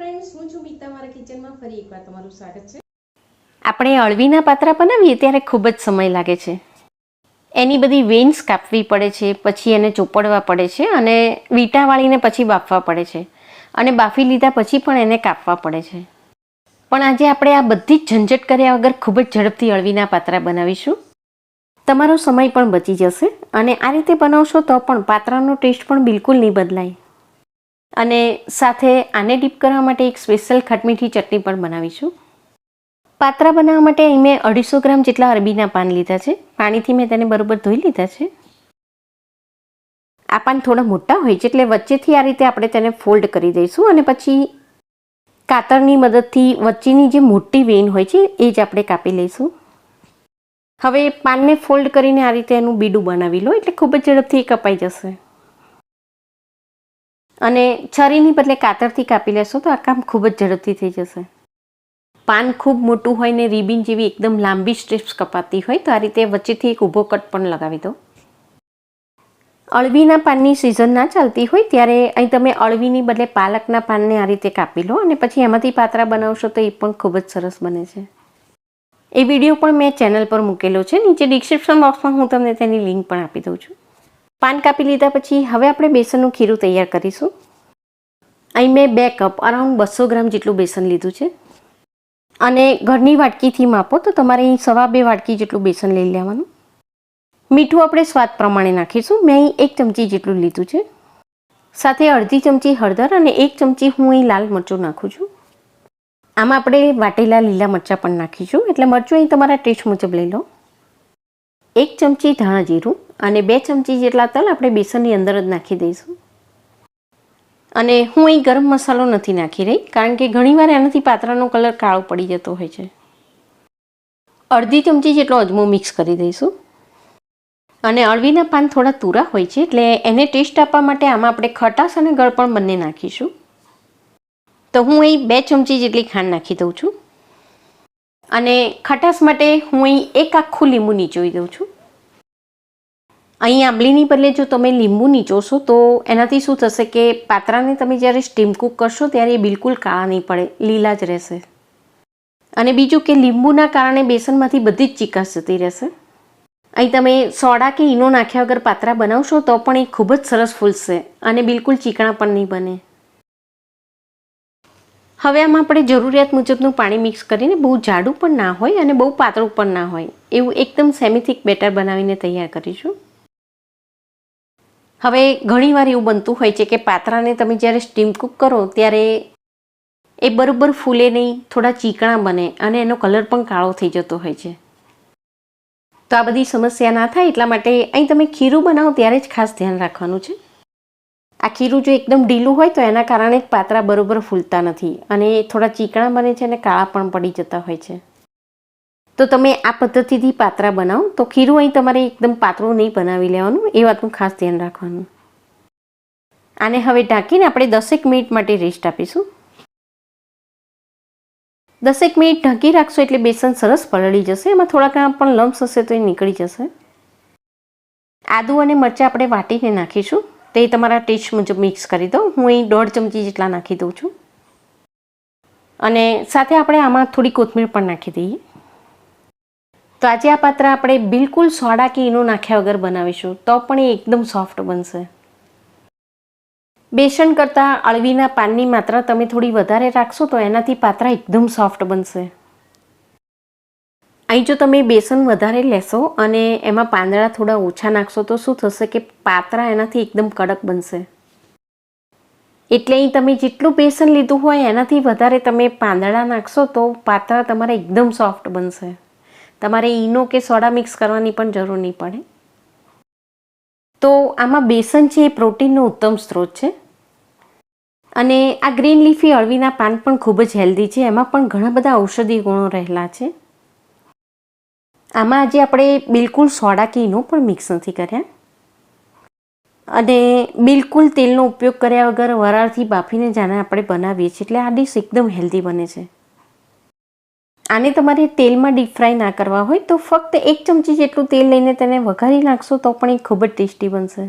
Friends, હું છું મીતા, મારા કિચનમાં ફરી એકવાર તમારું સ્વાગત છે। આપણે અળવીના પાત્રા બનાવીએ ત્યારે ખૂબ જ સમય લાગે છે। એની બધી વેન્સ કાપવી પડે છે, પછી એને ચોપડવા પડે છે અને વીંટા વાળીને પછી બાફવા પડે છે અને બાફી લીધા પછી પણ એને કાપવા પડે છે। પણ આજે આપણે આ બધી જ ઝંઝટ કર્યા વગર ખૂબ જ ઝડપથી અળવીના પાત્રા બનાવીશું। તમારો સમય પણ બચી જશે અને આ રીતે બનાવશો તો પણ પાત્રાનો ટેસ્ટ પણ બિલકુલ નહીં બદલાય। અને સાથે આને ડીપ કરવા માટે એક સ્પેશિયલ ખટમીઠી ચટણી પણ બનાવીશું। પાત્રા બનાવવા માટે અહીં મેં 250 ગ્રામ જેટલા અરબીના પાન લીધા છે। પાણીથી મેં તેને બરોબર ધોઈ લીધા છે। આ પાન થોડા મોટા હોય છે એટલે વચ્ચેથી આ રીતે આપણે તેને ફોલ્ડ કરી દઈશું અને પછી કાતરની મદદથી વચ્ચેની જે મોટી વેઇન હોય છે એ જ આપણે કાપી લઈશું। હવે પાનને ફોલ્ડ કરીને આ રીતે એનું બીડું બનાવી લો એટલે ખૂબ જ ઝડપથી કપાઈ જશે। અને છરીની બદલે કાતરથી કાપી લેશો તો આ કામ ખૂબ જ ઝડપથી થઈ જશે। પાન ખૂબ મોટું હોય ને રિબિન જેવી એકદમ લાંબી સ્ટ્રીપ્સ કપાતી હોય તો આ રીતે વચ્ચેથી એક ઊભો કટ પણ લગાવી દો। અળવીના પાનની સિઝન ના ચાલતી હોય ત્યારે અહીં તમે અળવીની બદલે પાલકના પાનને આ રીતે કાપી લો અને પછી એમાંથી પાત્રા બનાવશો તો એ પણ ખૂબ જ સરસ બને છે। એ વિડીયો પણ મેં ચેનલ પર મૂકેલો છે, નીચે ડિસ્ક્રિપ્શન બોક્સમાં હું તમને તેની લિંક પણ આપી દઉં છું। પાન કાપી લીધા પછી હવે આપણે બેસનનું ખીરું તૈયાર કરીશું। અહીં મેં 2 કપ અરાઉન્ડ 200 ગ્રામ જેટલું બેસન લીધું છે અને ઘરની વાટકીથી માપો તો તમારે અહીં 2.25 વાટકી જેટલું બેસન લઈ લેવાનું। મીઠું આપણે સ્વાદ પ્રમાણે નાખીશું। મેં અહીં 1 ચમચી જેટલું લીધું છે, સાથે અડધી ચમચી હળદર અને 1 ચમચી હું અહીં લાલ મરચું નાખું છું। આમાં આપણે વાટેલા લીલા મરચાં પણ નાખીશું એટલે મરચું અહીં તમારા ટેસ્ટ મુજબ લઈ લો। 1 ચમચી ધાણા જીરું અને 2 ચમચી જેટલા તલ આપણે બેસનની અંદર જ નાખી દઈશું। અને હું અહીં ગરમ મસાલો નથી નાખી રહી કારણ કે ઘણીવાર એનાથી પાત્રાનો કલર કાળો પડી જતો હોય છે। અડધી ચમચી જેટલો અજમો મિક્સ કરી દઈશું। અને અળવીના પાન થોડા તુરા હોય છે એટલે એને ટેસ્ટ આપવા માટે આમાં આપણે ખટાશ અને ગળપણ બંને નાખીશું। તો હું અહીં 2 ચમચી જેટલી ખાંડ નાખી દઉં છું અને ખટાશ માટે હું અહીં 1 આખું લીંબુ નીચોવી દઉં છું। અહીં આંબલીની બદલે જો તમે લીંબુ નીચોશો તો એનાથી શું થશે કે પાત્રાને તમે જ્યારે સ્ટીમ કૂક કરશો ત્યારે એ બિલકુલ કાળા નહીં પડે, લીલા જ રહેશે। અને બીજું કે લીંબુના કારણે બેસનમાંથી બધી જ ચીકાશ જતી રહેશે। અહીં તમે સોડા કે ઈનો નાખ્યા વગર પાત્રા બનાવશો તો પણ એ ખૂબ જ સરસ ફૂલશે અને બિલકુલ ચીકણા પણ નહીં બને। હવે આમાં આપણે જરૂરિયાત મુજબનું પાણી મિક્સ કરીને બહુ જાડું પણ ના હોય અને બહુ પાતળું પણ ના હોય એવું એકદમ સેમી થિક બેટર બનાવીને તૈયાર કરીશું। હવે ઘણીવાર એવું બનતું હોય છે કે પાત્રાને તમે જ્યારે સ્ટીમ કૂક કરો ત્યારે એ બરોબર ફૂલે નહીં, થોડા ચીકણા બને અને એનો કલર પણ કાળો થઈ જતો હોય છે। તો આ બધી સમસ્યા ના થાય એટલા માટે અહીં તમે ખીરું બનાવો ત્યારે જ ખાસ ધ્યાન રાખવાનું છે। આ ખીરું જો એકદમ ઢીલું હોય તો એના કારણે જ પાત્રા બરોબર ફૂલતા નથી અને થોડા ચીકણા બને છે અને કાળા પણ પડી જતા હોય છે। તો તમે આ પદ્ધતિથી પાત્રા બનાવો તો ખીરું અહીં તમારે એકદમ પાતળું નહીં બનાવી લેવાનું, એ વાતનું ખાસ ધ્યાન રાખવાનું। આને હવે ઢાંકીને આપણે 10 મિનિટ માટે રેસ્ટ આપીશું। 10 મિનિટ ઢાંકી રાખશો એટલે બેસન સરસ પલળી જશે, એમાં થોડા પણ લમ્સ હશે તો એ નીકળી જશે। આદુ અને મરચાં આપણે વાટીને નાખીશું, તે તમારા ટેસ્ટ મુજબ મિક્સ કરી દો। હું અહીં 1.5 ચમચી જેટલા નાખી દઉં છું અને સાથે આપણે આમાં થોડી કોથમીર પણ નાખી દઈએ। તો આજે આ પાત્રા આપણે બિલકુલ સોડા કે ઈનો નાખ્યા વગર બનાવીશું તો પણ એ એકદમ સોફ્ટ બનશે। બેસન કરતાં અળવીના પાનની માત્રા તમે થોડી વધારે રાખશો તો એનાથી પાત્રા એકદમ સોફ્ટ બનશે। અહીં જો તમે બેસન વધારે લેશો અને એમાં પાંદડા થોડા ઓછા નાખશો તો શું થશે કે પાત્રા એનાથી એકદમ કડક બનશે। એટલે અહીં તમે જેટલું બેસન લીધું હોય એનાથી વધારે તમે પાંદડા નાખશો તો પાત્રા તમારા એકદમ સોફ્ટ બનશે। તમારે ઈનો કે સોડા મિક્સ કરવાની પણ જરૂર નહીં પડે। તો આમાં બેસન છે એ પ્રોટીનનો ઉત્તમ સ્ત્રોત છે અને આ ગ્રીન લીફી અળવીના પાન પણ ખૂબ જ હેલ્ધી છે, એમાં પણ ઘણા બધા ઔષધીય ગુણો રહેલા છે। આમાં આજે આપણે બિલકુલ સોડા કે ઈનો પણ મિક્સ નથી કર્યા અને બિલકુલ તેલનો ઉપયોગ કર્યા વગર વરાળથી બાફીને જાણે આપણે બનાવીએ છીએ એટલે આ ડીશ એકદમ હેલ્ધી બને છે। આને તમારે તેલમાં ડીપ ફ્રાય ના કરવા હોય તો ફક્ત 1 ચમચી જેટલું તેલ લઈને તેને વઘારી નાખશો તો પણ એ ખૂબ જ ટેસ્ટી બનશે।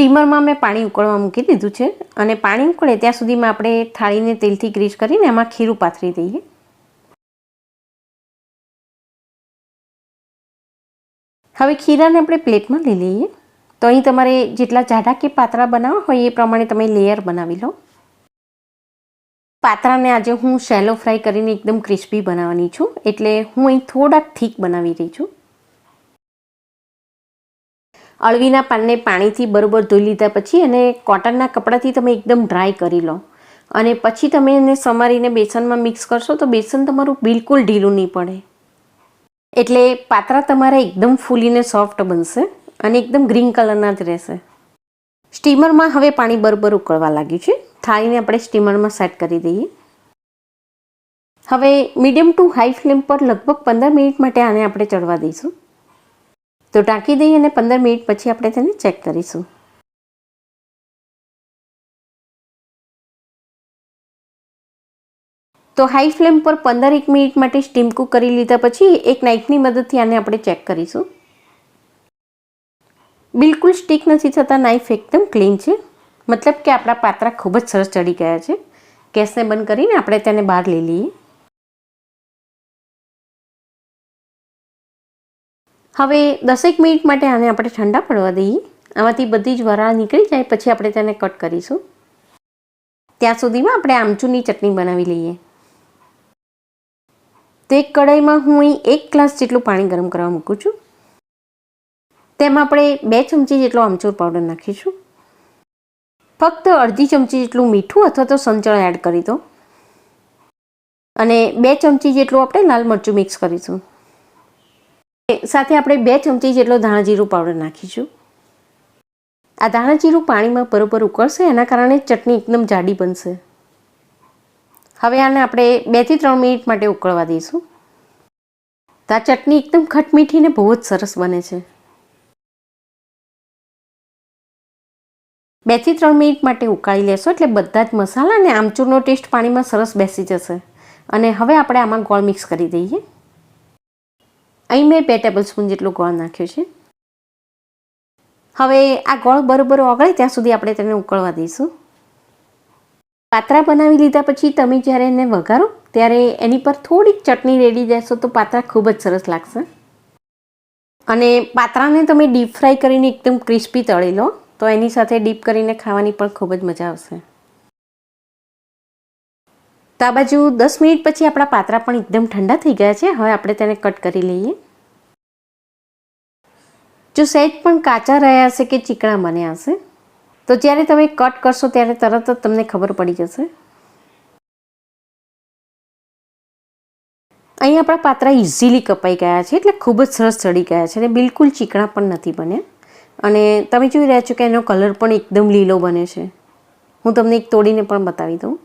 સ્ટીમરમાં મેં પાણી ઉકળવા મૂકી દીધું છે અને પાણી ઉકળે ત્યાં સુધીમાં આપણે થાળીને તેલથી ગ્રીસ કરીને એમાં ખીરું પાથરી દઈએ. હવે ખીરાને આપણે પ્લેટમાં લઈ લઈએ. તો અહીં તમારે જેટલા જાડા કે પાતળા બનાવવા હોય એ પ્રમાણે તમે લેયર બનાવી લો. પાતરાને આજે હું શેલો ફ્રાય કરીને એકદમ ક્રિસ્પી બનાવવાની છું, એટલે હું અહીં થોડાક થીક બનાવી રહી છું. અળવીના પાનને પાણીથી બરોબર ધોઈ લીધા પછી અને કોટનના કપડાથી તમે એકદમ ડ્રાય કરી લો અને પછી તમે એને સમારીને બેસનમાં મિક્સ કરશો તો બેસન તમારું બિલકુલ ઢીલું નહીં પડે. એટલે પાતરા તમારા એકદમ ફૂલીને સોફ્ટ બનશે અને એકદમ ગ્રીન કલરના જ રહેશે. સ્ટીમરમાં હવે પાણી બરોબર ઉકળવા લાગ્યું છે. થાળીને આપણે સ્ટીમરમાં સેટ કરી દઈએ. હવે મીડિયમ ટુ હાઈ ફ્લેમ પર લગભગ 15 મિનિટ માટે આને આપણે ચડવા દઈશું. તો ઢાંકી દઈએ અને 15 મિનિટ પછી આપણે તેને ચેક કરીશું. તો હાઈ ફ્લેમ પર 15 મિનિટ માટે સ્ટીમ કુક કરી લીધા પછી એક નાઇફની મદદથી આને આપણે ચેક કરીશું. બિલકુલ સ્ટીક નથી થતા, નાઇફ એકદમ ક્લીન છે, મતલબ કે આપણા પાતરા ખૂબ જ સરસ ચડી ગયા છે. ગેસને બંધ કરીને આપણે તેને બહાર લઈ લઈએ. હવે 10 મિનિટ માટે આને આપણે ઠંડા પડવા દઈએ. આમાંથી બધી જ વરાળ નીકળી જાય પછી આપણે તેને કટ કરીશું. ત્યાં સુધીમાં આપણે આમચૂરની ચટણી બનાવી લઈએ. તો એક કઢાઈમાં હું અહીં 1 ગ્લાસ જેટલું પાણી ગરમ કરવા મૂકું છું. તેમાં આપણે 2 ચમચી જેટલો આમચૂર પાવડર નાખીશું. ફક્ત અડધી ચમચી જેટલું મીઠું અથવા તો સંચળ એડ કરી દો અને 2 ચમચી જેટલું આપણે લાલ મરચું મિક્સ કરીશું. સાથે આપણે 2 ચમચી જેટલો ધાણા જીરું પાવડર નાખીશું. આ ધાણા જીરું પાણીમાં બરોબર ઉકળશે, એના કારણે ચટણી એકદમ જાડી બનશે. હવે આને આપણે 2 થી 3 મિનિટ માટે ઉકળવા દઈશું. તો આ ચટણી એકદમ ખટમીઠી ને બહુ જ સરસ બને છે. 2 થી 3 મિનિટ માટે ઉકાળી લેશો એટલે બધા જ મસાલા અને આમચૂરનો ટેસ્ટ પાણીમાં સરસ બેસી જશે. અને હવે આપણે આમાં ગોળ મિક્સ કરી દઈએ. અહીં મેં 2 ટેબલસ્પૂન જેટલો ગોળ નાખ્યો છે. હવે આ ગોળ બરોબર ઓગળે ત્યાં સુધી આપણે તેને ઉકળવા દઈશું. પાતરા બનાવી લીધા પછી તમે જ્યારે એને વઘારો ત્યારે એની પર થોડીક ચટણી રેડી દેશો તો પાતરા ખૂબ જ સરસ લાગશે. અને પાતરાને તમે ડીપ ફ્રાય કરીને એકદમ ક્રિસ્પી તળી લો તો એની સાથે ડીપ કરીને ખાવાની પણ ખૂબ જ મજા આવશે. તો આ બાજુ 10 મિનિટ પછી આપણા પાતરા પણ એકદમ ઠંડા થઈ ગયા છે. હવે આપણે તેને કટ કરી લઈએ. જો સહેજ પણ કાચા રહ્યા હશે કે ચીકણા બન્યા હશે તો જ્યારે તમે કટ કરશો ત્યારે તરત જ તમને ખબર પડી જશે. અહીં આપણા પાતરા ઇઝીલી કપાઈ ગયા છે એટલે ખૂબ જ સરસ ચડી ગયા છે અને બિલકુલ ચીકણા પણ નથી બન્યા. અને તમે જોઈ રહ્યા છો કે એનો કલર પણ એકદમ લીલો બને છે. હું તમને એક તોડીને પણ બતાવી દઉં.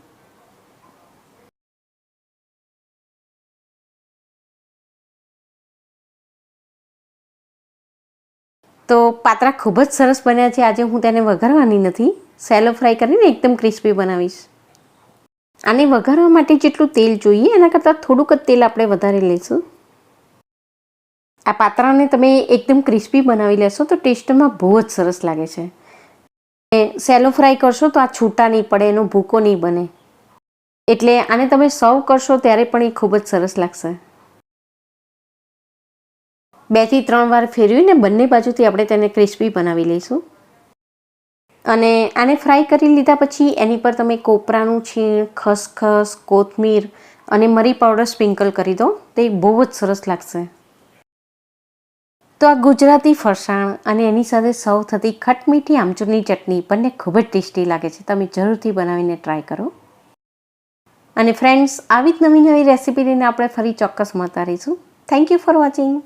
તો પાતરા ખૂબ જ સરસ બન્યા છે. આજે હું તેને વઘારવાની નથી, સેલો ફ્રાય કરીને એકદમ ક્રિસ્પી બનાવીશ. આને વઘારવા માટે જેટલું તેલ જોઈએ એના કરતાં થોડુંક જ તેલ આપણે વધારે લઈશું. આ પાતરાને તમે એકદમ ક્રિસ્પી બનાવી લેશો તો ટેસ્ટમાં બહુ જ સરસ લાગે છે. સેલો ફ્રાય કરશો તો આ છૂટા નહીં પડે, એનો ભૂકો નહીં બને. એટલે આને તમે સર્વ કરશો ત્યારે પણ એ ખૂબ જ સરસ લાગશે. 2 થી 3 વાર ફેરવીને બંને બાજુથી આપણે તેને ક્રિસ્પી બનાવી લઈશું. અને આને ફ્રાય કરી લીધા પછી એની પર તમે કોપરાનું છીણ, ખસખસ, કોથમીર અને મરી પાવડર સ્પ્રિંકલ કરી દો તો એ બહુ જ સરસ લાગશે. તો આ ગુજરાતી ફરસાણ અને એની સાથે સર્વ થતી ખટમીઠી આમચૂરની ચટણી બંને ખૂબ જ ટેસ્ટી લાગે છે. તમે જરૂરથી બનાવીને ટ્રાય કરો. અને ફ્રેન્ડ્સ, આવી જ નવી નવી રેસીપી લઈને આપણે ફરી ચોક્કસ મળતા રહીશું. Thank you for watching.